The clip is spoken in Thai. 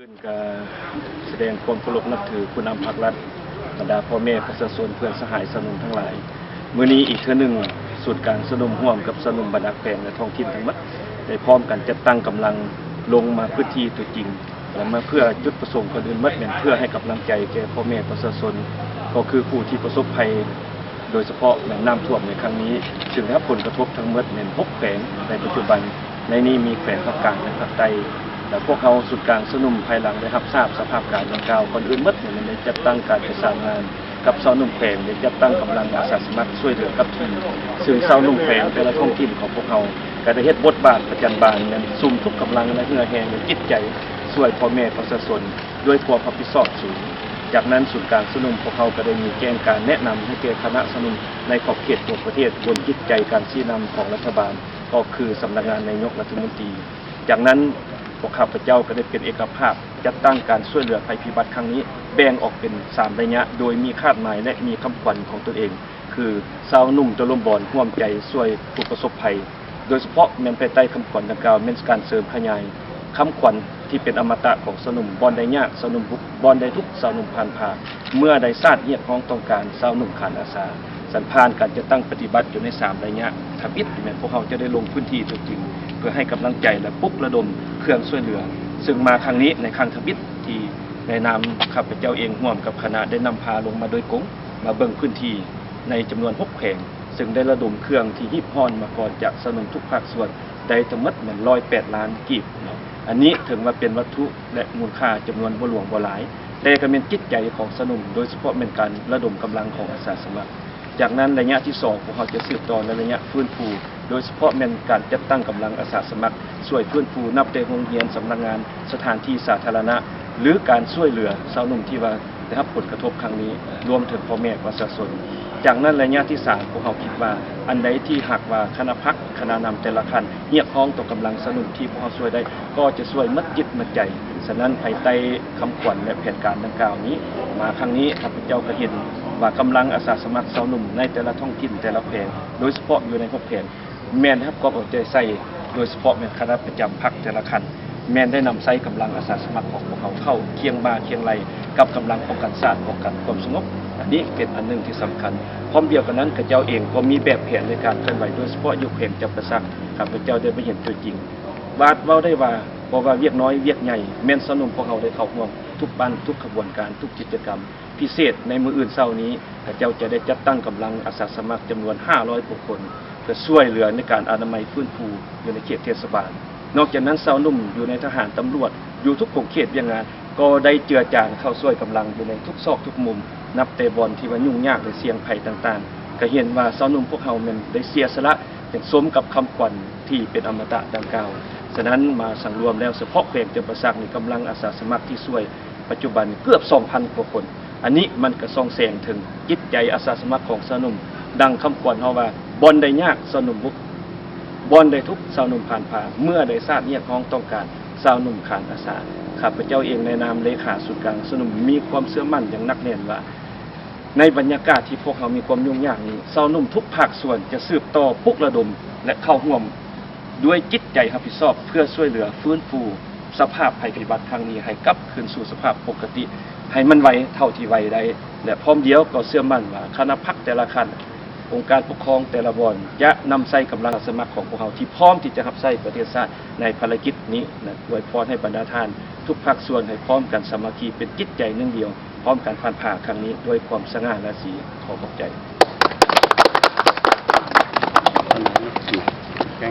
อื่นก็แสดงความเคารพนับถือผู้นำภาครัฐบรรดาพ่อแม่ประชาชนเพื่อนสหายสนุนทั้งหลายมื้อนี้อีกเทื่อหนึ่งสูตรการสนุมร่วมกับสนุมบรรดาแปลงและท้องถิ่นทั้งหมดได้พร้อมกันจัดตั้งกำลังลงมาพื้นที่ตัวจริงและมาเพื่อจุดประสงค์คนอื่นหมดแม่นเพื่อให้กำลังใจแก่พ่อแม่ประชาชนก็คือผู้ที่ประสบภัยโดยเฉพาะแหล่งน้ำท่วมในครั้งนี้ซึ่งได้รับผลกระทบทั้งหมดใน6แขวงในปัจจุบันในนี้มีแขวงภาคกลางและภาคใต้และพวกเขาสุดกลางสนุมภายหลังได้รับทราบสภาพการดังกล่าวคนอื่นมัดเนี่ยได้จัดตั้งการประสานงานกับชาวนุ่มแขวงได้จัดตั้งกำลังอาสาสมัครช่วยเหลือกับทีมซึ่งชาวนุ่มแขวงแต่ละท้องถิ่นของพวกเขาก็ได้เฮ็ดบทบาทประจันบานนั้นซุ่มทุกกำลังและเหือแหงและจิตใจช่วยพ่อแม่ประชาชนด้วยความรับผิดชอบสูงจากนั้นศูนย์กลางสนุมพวกเขาก็ได้มีแกนการแนะนำให้แก่คณะสนุมในขอบเขตทั่วประเทศบนจิตใจการชี้นำของรัฐบาลก็คือสำนักงานนายกรัฐมนตรีจากนั้นพวกข้าพเจ้าก็ได้เป็นเอกภาพจัดตั้งการช่วยเหลือภัยพิบัติครั้งนี้แบ่งออกเป็น3ระยะโดยมีคาดหมายและมีคำขวัญของตนเองคือชาวนุ่มตะลุมบอนร่วมใจช่วยผู้ประสบภัยโดยเฉพาะแม่นภายใต้คำขวัญดังกล่าวแม่นการเสริมขยายคำขวัญที่เป็นอมตะของสนุมบอนได้ยากสนุมบุกบอนได้ทุกสนุมผ่านผ่าเมื่อได้ทราบเรียกร้องต้องการสนุมขานอาสาสันพานการจะตั้งปฏิบัติอยู่ใน3ระยะทำอิฐแม่นพวกเขาจะได้ลงพื้นที่จริงเพื่อให้กำลังใจและปลุกระดมเครื่องช่วยเหลือซึ่งมาครั้งนี้ในครั้งทบิดที่ในนามข้าพเจ้าเองร่วมกับคณะได้นำพาลงมาโดยกงมาเบิ่งพื้นที่ในจำนวน6แห่งซึ่งได้ระดมเครื่องที่ฮิบฮอนมาก่อนจากสนุนทุกภาคส่วนได้ทั้งหมดเหมือน108 ล้านกีบอันนี้ถึงว่าเป็นวัตถุและมูลค่าจำนวนบ่หลวงบ่หลายแต่ก็เป็นจิตใจของสนุมโดยเฉพาะเป็นการระดมกำลังของอาสาสมัครจากนั้นระยะที่2พวกเขาจะสืบต่อในระยะฟื้นฟูโดยเฉพาะเป็นการจัดตั้งกำลังอาสาสมัครช่วยฟื้นฟูนับแต่โรงเรียนสำนักงานสถานที่สาธารณะหรือการช่วยเหลือชาวนุ่มที่ว่าได้รับผลกระทบครั้งนี้รวมถึงพ่อแม่ประชาชนจากนั้นระยะที่3พวกเขาคิดว่าอันใดที่หากว่าคณะพักคณะนำแต่ละคันเรียกร้องต่อกำลังสนุนที่พวกเขาช่วยได้ก็จะช่วยมัดจิตมัดใจฉะนั้นภายใต้คำขวัญและแผนการดังกล่าวนี้มาครั้งนี้ข้าพเจ้าก็เห็นว่ากำลังอาสาสมัครชาวนุ่มในแต่ละท้องถิ่นแต่ละแผงโดยเฉพาะอยู่ใน6แผงแม่นครับก็เอาใจใส่โดยเฉพาะแม่นคณะประจำพรรคแต่ละคันแม่นได้นำใช้กำลังอาสาสมัครของพวกเขาเข้าเคียงบ่าเคียงไหลกับกำลังป้องกันชาติป้องกันความสงบอันนี้เป็นอันหนึ่งที่สำคัญพร้อมเดียวกันนั้นข้าพเจ้าเองก็มีแบบแผนในการเคลื่อนไหวโดยเฉพาะอยู่แผงจับประสักข้าพเจ้าได้ไปเห็นตัวจริงวาดเว้าได้ว่าบ่ว่าเวียกน้อยเวียกใหญ่แม่นสนุมพวกเขาได้เข้าร่วมทุกบ้านทุกขบวนการทุกกิจกรรมพิเศษในมื้ออื่นเช้านี้ข้าพเจ้าจะได้จัดตั้งกำลังอาสาสมัครจำนวน500กว่าคนเพื่อช่วยเหลือในการอนามัยฟื้นฟูอยู่ในเขตเทศบาลนอกจากนั้นชาวนุ่มอยู่ในทหารตำรวจอยู่ทุกเขตเวียงงานก็ได้เจือจางเข้าช่วยกำลังอยู่ในทุกซอกทุกมุมนับแต่บอนที่ว่ายุ่งยากและเสี่ยงภัยต่างๆก็เห็นว่าชาวนุ่มพวกเขามันได้เสียสละอย่างสมกับคำขวัญที่เป็นอมตะดังกล่าวฉะนั้นมาสังรวมแล้วเฉพาะแขวงจำปาสักนี่กำลังอาสาสมัครที่ช่วยปัจจุบันเกือบ 2,000 กว่าคนอันนี้มันก็ส่องแสงถึงจิตใจอาสาสมัครของชาวนุ่มดังคำขวัญเฮาว่าบ่ได้ยากชาวนุ่มบุกบ่ได้ทุกชาวนุ่มผ่านผ่าเมื่อได้ทราบเรียกร้องต้องการชาวนุ่มขานอาสาข้าพเจ้าเองในนามเลขาศูนย์กลางสนุมมีความเชื่อมั่นอย่างนักแน่นว่าในบรรยากาศที่พวกเขามีความยุ่งยากนี้ชาวนุ่มทุกภาคส่วนจะสืบต่อปลุกระดมและเข้าร่วมด้วยจิตใจรับผิดชอบเพื่อช่วยเหลือฟื้นฟูสภาพภัยพิบัติครั้งนี้ให้กลับคืนสู่สภาพปกติให้มันไวเท่าที่ไวได้และพร้อมเดียวก็เชื่อมั่นว่าคณะพรรคแต่ละคันองค์การปกครองแต่ละบอนจะนำใส่กำลังสมัครของพวกเขาที่พร้อมที่จะรับใช้ประเทศชาติในภารกิจนี้นะอวยพรให้บรรดาท่านทุกภาคส่วนให้พร้อมกันสามัคคีเป็นจิตใจหนึ่งเดียวพร้อมกันผ่านผ่าครั้งนี้ด้วยความสง่าราศีขอขอบใจ